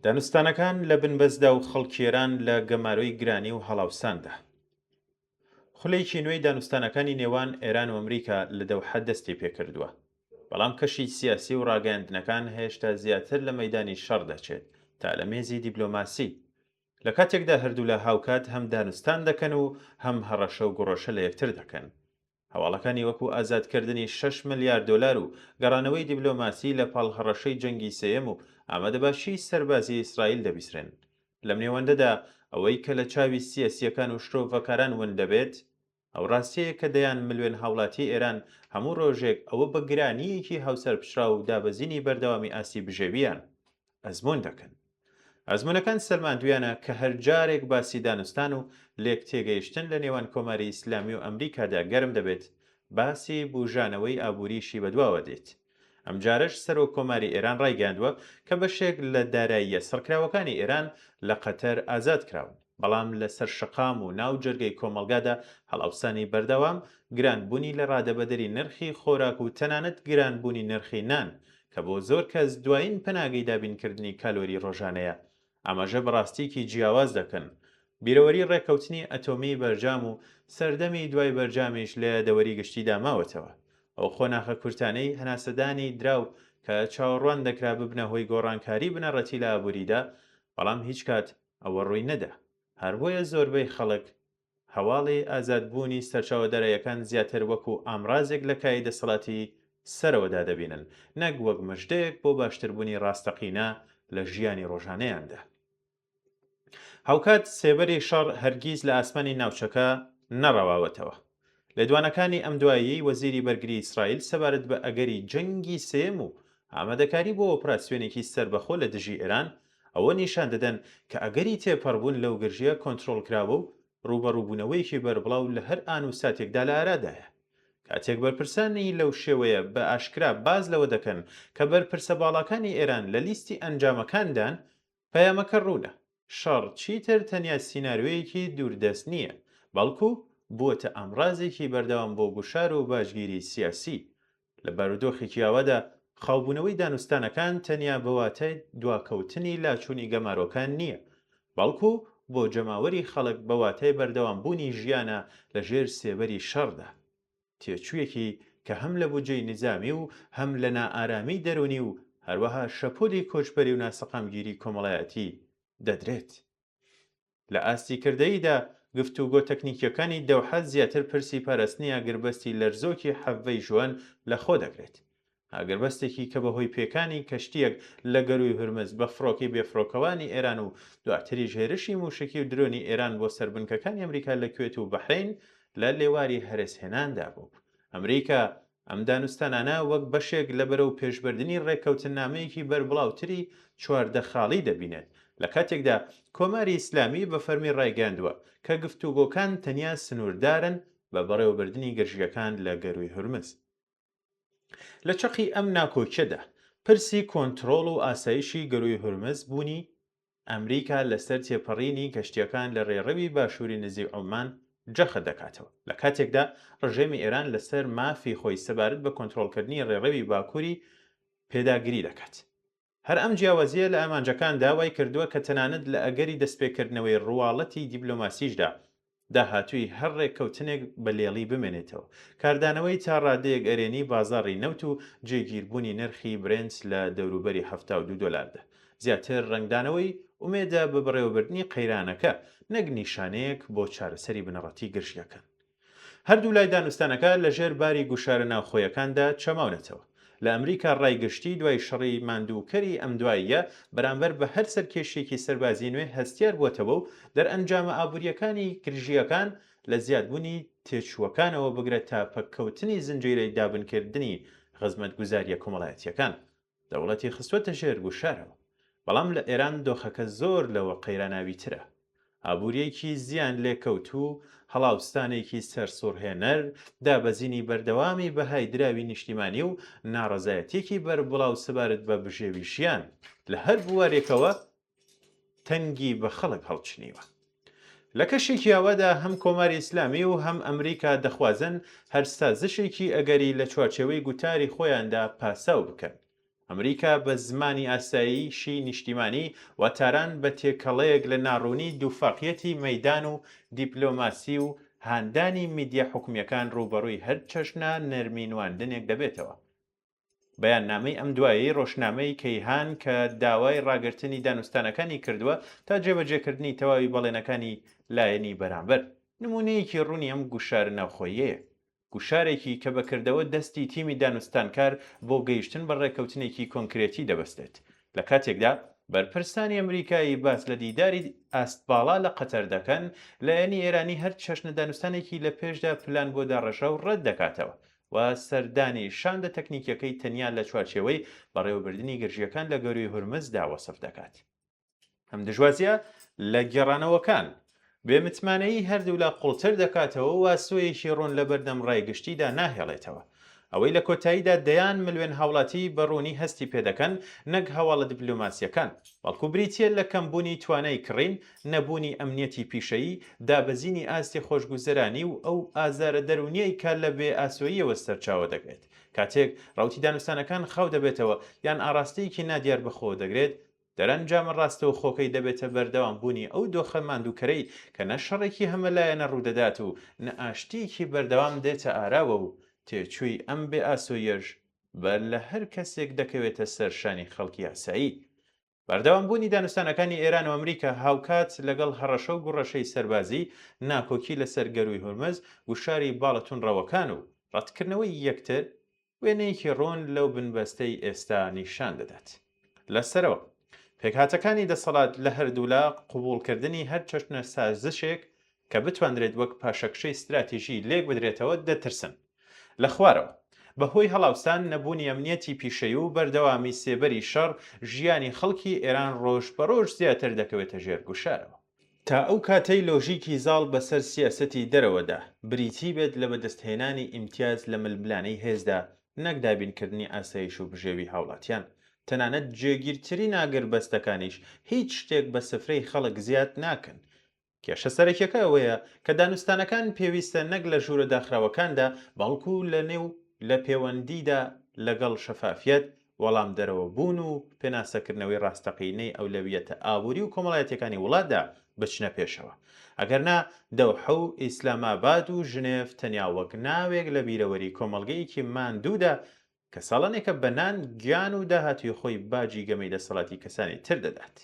دانوستانەکان لە بنبەستدا و خەڵکیێران لە گەماروی گرانی و هەڵاوساندا. خولەیەکی نوێی دانوستانەکانی نێوان ئێران و ئەمریکا لە دەوحە دەستی پێکردووە، بەڵام کەشی سیاسی و ڕاگەیاندنەکان هێشتا زیاتر لە مەیدانی شەڕ دەچێت تا لە مێزی دیبلۆماسی. لە کاتێکدا هەردوو لە هاوکات هەم دانوستان دەکەن و هەم هەڕەشە و گوڕۆشە لە یەکتر دەکەن. هەواڵەکانی وەکو ئازادکردنی 6 ملیارد دۆلار و گەڕانەوەی دیبلۆماسی لە پاڵهەڕەشەی جەنگی سێیەم و ئامادەباشی سەربازی ئیسرائیل دەبیسرێن. لەم نێوەندەدا ئەوەی کە لە چاوی سیاسیەکان و شتۆڤەکاران ون دەبێت ئەو ڕاستیەیە کە دەیان ملوێن هاوڵاتی ئێران هەموو ڕۆژێک ئەوە بە گرانیەکی هاوسەر پشرا و دابەزینی بەردەوامی ئاسی بژێویان ئەزمون دەکەن. ئەزمونەکان سەرماندویانە کە هەر جارێک باسی دانوستان و لێک تێگەیشتن لە نێوان کۆماری ئیسلامی و ئەمریکادا گەرم دەبێت، باسی بوژانەوەی ئابووریشی بەدواوە دێت. ئەم جارش سەرۆک کۆماری ئێران ڕایگەاندووە کە بەشێک لە داراییە سەرکراوەکانی ئێران لە قەتەر ئازاد کراون، بەڵام لە سەر شقام و ناو جەرگەی کۆمەڵگادا هەڵاوسانی بەردەوام، گرانبوونی لە ڕادەبەدەری نرخی خۆراک و تەنانەت گرانبوونی نرخی نان کە بۆ زۆر کەس دوایین پەناگەی دابینکردنی کالۆری ڕۆژانەیە، ئەمەژە بەڕاستیکی جیاواز دەکەن. بیرەوەری ڕێکەوتنی ئەتۆمی بەرجام و سەردەمی دوای بەرجامیش لە دەوەری گشتیدا ماوەتەوە. ئەو خۆناخە کورتانەی هەناسەدانی دراو کە چاوەڕوان دەکرا ببنە هۆی گۆڕانکاری بنەڕەتی لە ئابووریدا، بەڵام هیچ کات ئەوە ڕووی نەدا. هەر بۆیە زۆربەی خەڵک هەواڵی ئازادبوونی سەرچاوەدارەیەکان زیاتر وەکو ئامڕازێک لە کای دەسەڵاتی سەرەوەدا دەبینن، نەک وەک مژدەیەک بۆ باشتربوونی ڕاستەقینە لە ژیانی ڕۆژانەیاندا. هاوکات سێبەری شەڕ هەرگیز لە ئاسمانی ناوچەکە نەڕەواوەتەوە. لە دوانەکانی ئەم دوایی وەزیری بەرگری ئیسرائیل سەبارەت بە ئەگەری جەنگی سێم و ئامادەکاری بۆ ئۆپراسیۆنێکی سەربەخۆ لە دژی ئێران ئەوە نیشان دەدەن کە ئەگەری تێپەڕبوون لەو گرژیە کۆنتڕۆڵکراوە و ڕوبەڕووبوونەوەیەکی بەربڵاو لە هەر ئان و ساتێکدا لە ئارادایە. کاتێک بەرپرسانی لەو شێوەیە بە ئاشکرا باز لەوە دەکەن کە بەرپرسە باڵەکانی ئێران لە لیستی ئەنجامەکاندان، پەیامەکە ڕوونە. شەڕ چیتر تەنیا سیناریۆیەکی دووردەست نییە، بەڵکو بووەتە ئەمڕازێکی بەردەوام بۆ گوشار و باشگیری سیاسی. لە بارودۆخێکی ئاوادا خاوبوونەوەی دانوستانەکان تەنیا بەواتای دواکەوتنی لاچوونی گەمارۆکان نییە، بەڵکو بۆ جەماوەری خەڵک بەواتای بەردەوامبوونی ژیانە لە ژێر سێبەری شەڕدا. تێچوویەکی کە هەم لە بودجەی نظامی و هەم لە نائارامی دەرونی و هەروەها شەپۆلی کۆچبەری و ناسەقامگیری کۆمەڵایەتی دەدرێت. لە ئاستیکردەییدا گفتوگۆ تەکنیکیەکانی دەوحە زیاتر پرسی پاراستنی ئاگربەستی لەرزۆکی حەڤەی ژوان لە خۆ دەگرێت. ئاگربەستێکی کە بەهۆی پێکانی کەشتیەک لە گەروی هورمز بە فڕۆکی بێفڕۆکەوانی ئێران و دواتریش هێرشی موشکی و درۆنی ئێران بۆ سەربنکەکانی ئەمریکا لە کوێت و بەحرین لە لێواری هەرسهێناندا بوو. ئەمریکا ئەم دانوستانانە وەک بەشێک لە بەرەو پێشبردننی ڕێککەوتنامەیەکی بەربڵاوتری چواردە خاڵی دەبینێت، لە کاتێکدا کۆماری ئیسلامی بە فەرمی ڕایگەاندووە کە گفتوگۆکان تەنیا سنووردارن بە بەڕێوەبردننی گەشتیەکان لە گەروی هورمز. لە چەقی ئەم ناکۆکیەدا پرسی کۆنتڕۆڵ و ئاسایشی گەروی هورمز بوونی ئەمریکا لەسەر تێپەڕینی کەشتیەکان لە ڕێڕەوی باشووری نزیک عومان جەخت دەکاتەوە، لە کاتێکدا ڕژێمی ئێران لەسەر مافی خۆی سەبارەت بە کۆنتڕۆڵکردنی ڕێڕەوی باکووری پێداگیری دەکات. هەر ئەم جیاوازیە لە ئامانجەکان داوای کردووە کە تەنانەت لە ئەگەری دەستپێکردنەوەی ڕواڵەتی دیبلۆماسیشدا داهاتووی هەر ڕێککەوتنێک بە لێڵی بمێنێتەوە. کاردانەوەی تا ڕادەیەک ئەرێنی بازاڕی نەوت و جێگیربوونی نرخی برنج لە دەوروبەری $72 زیاتر ڕنگدانەوەی ئومێدە بە بەڕێوەبردننی قەیرانەکە، نەک نیشانەیەک بۆ چارەسەری بنەڕەتی گرژیەکان. هەردوو لای دانوستانەکە لە ژێر باری گوشارە ناوخۆیەکاندا چەماونەتەوە. لە ئەمریکا ڕایگەشتی دوای شەڕی ماندووکەری ئەم دواییە بەرامبەر بە هەر سەرکێشێکی سەربازی نوێ هەستیار بووەتەوە و دەرئەنجامە ئابوووریەکانی گرژیەکان لە زیادبوونی تێچووەکانەوە بگرێت تا پەککەوتنی زنجیرەی دابنکردنی خزمەتگوزاریە کۆمەڵایەتیەکان. دەوڵەتی خستوەتە ژێر گوشارەوە، بەڵام لە ئێران دۆخەکە زۆر لەوە قەیراناویترە. ئابوووریەکی زیان لێکەوتوو، هەڵاوستانێکی سەرسوڕهێنەر، دابەزینی بەردەوامی بەهای دراوی نیشتیمانی و ناڕەزایەتێکی بەربڵاو سەبارەت بە بژێویشیان لە هەر بوارێکەوە تەنگی بە خەڵک هەڵچنیوە. لە کەشێکی ئاوادا هەم کۆماری ئیسلامی و هەم ئەمریکا دەخوازن هەر سازشێکی ئەگەری لە چوارچێوەی گوتاری خۆیاندا پاساو بکەن. ئەمریکا بە زمانی ئاساییشی نیشتیمانی واتاران بە تێکەڵەیەک لە ناڕوونی دووفاقیەتی مەیدان و دیپلۆماسی و هاندانی میدیا حکومیەکان ڕوبەڕووی هەر چەشنە نەرمینواندنێک دەبێتەوە. بەیاننامەی ئەم دوایی ڕۆژنامەی کەیهان کە داوای ڕاگررتنی دانوستانەکانی کردووە تا جێبەجێکردنی تەواوی بەڵێنەکانی لایەنی بەرامبەر نمونەیەکی ڕوونی ئەم گوشارە ناوخۆیەیە، گوشارێکی کە بەکردەوە دەستی تیمی دانوستانکار بۆ گەیشتن بە ڕێکەوتنێکی کۆنکرێتی دەبەستێت لە کاتێکدا بەرپرسانی ئەمریکایی باس لە دیداری ئاستباڵا لە قەتەر دەکەن لایەنی ئێرانی هەر چەشنە دانوستانێکی لە پێشدا پلان بۆ داڕەشە و ڕەت دەکاتەوە و سەردانی شاندە تەکنیکەکەی تەنیا لە چوارچێوەی بەڕێوەبردننی گرژیەکان لە گەوری هورمزدا وەسف دەکات. ئەم دژوازیە لە گێڕانەوەکان بێمتمانەیی هەردوو لە قوڵتر دەکاتەوە و واسوەیەکی ڕوون لە بەردەم ڕایگشتیدا ناهێڵێتەوە. ئەوەی لە کۆتاییدا دەیان ملوێن هاوڵاتی بەڕوونی هەستی پێدەکەن نەک هەواڵە دیپلۆماسیەکان، بەڵکو بریتیە لە کەمبوونی توانای کڕین، نەبوونی ئەمنیەتی پیشەیی، دابەزینی ئاستی خۆشگوزەرانی و ئەو ئازارە دەرونیەی کە لە بێ ئاسۆییەوە سەرچاوە دەگرێت. کاتێک ڕاوتی دانوستانەکان خاو دەبێتەوە یان ئاراستەیەکی نادیار بەخۆ دەگرێت، دەرەنجام ڕاستەوە خۆکەی دەبێتە بەردەوام بوونی ئەو دۆخە ماندووکەرەی کە نە شەڕێکی هەمەلایەنە ڕوودەدات و نە ئاشتیەکی بەردەوام دێتە ئاراوە و تێچووی ئەم بێ ئاسۆیەش بەر لە هەر کەسێک دەکەوێتە سەر شانی خەڵکی ئاسایی. بەردەوامبوونی دانوستانەکانی ئێران و ئەمریکا هاوکات لەگەڵ هەڕەشە و گوڕەشەی سەربازی، ناکۆکی لەسەر گەروی هورمز، گوشاری باڵەتونڕەوەکان و ڕەتکردنەوەی یەکتر وێنەیەکی ڕۆن لەو بنبەستەی ئێستا نیشان دەدات. لەسەرەوە پێکهاتەکانی دەسەڵات لە هەردوولا قوبوڵکردنی هەر چەشنە سازشێک کە بتوانرێت وەک پاشەکشەی استراتیژی لێک بدرێتەوە دەترسن. لە خوارەوە بەهۆی هەڵاوستان نەبوونی ئەمنیەتی پیشەیی و بەردەوامی سێبەری شەڕ ژیانی خەڵکی ئێران ڕۆژ بەڕۆژ زیاتر دەکەوێتە ژێر گوشارەوە. تا ئەو کاتەی لۆژیکی زاڵ بەسەر سیاسەتی دەرەوەدا بریتی بێت لە بەدەستهێنانی ئیمتیاز لە ململانەی هێزدا، نەک دابینکردنی ئاسایش و بژێوی هاوڵاتیان. تەنانەت جێگیرترین ئاگربەستەکانیش هیچ شتێک بە سفرەی خەڵک زیاد ناکەن. کێشە سەرەکیەکە ئەوەیە کە دانوستانەکان پێویستە نەک لە ژوورە داخراوەکاندا بەڵکو لە نێو لە پەیوەندیدا لەگەڵ شەفافیەت، وەڵام دەرەوە بوون و پێناسەکردنەوەی ڕاستەقینەی ئەولەویەتە ئابووری و کۆمەڵایەتەکانی وڵاتدا بچنە پێشەوە. ئەگەرنا دەوحە و ئیسلاماباد و ژنێف تەنیا وەک ناوێک لە بیرەوەری کۆمەڵگەیەکی ماندوودا کە ساڵانێکە بەنان گیان و داهاتوی خۆی باجی گەمەی دەسەڵاتی کەسانی تر دەدات.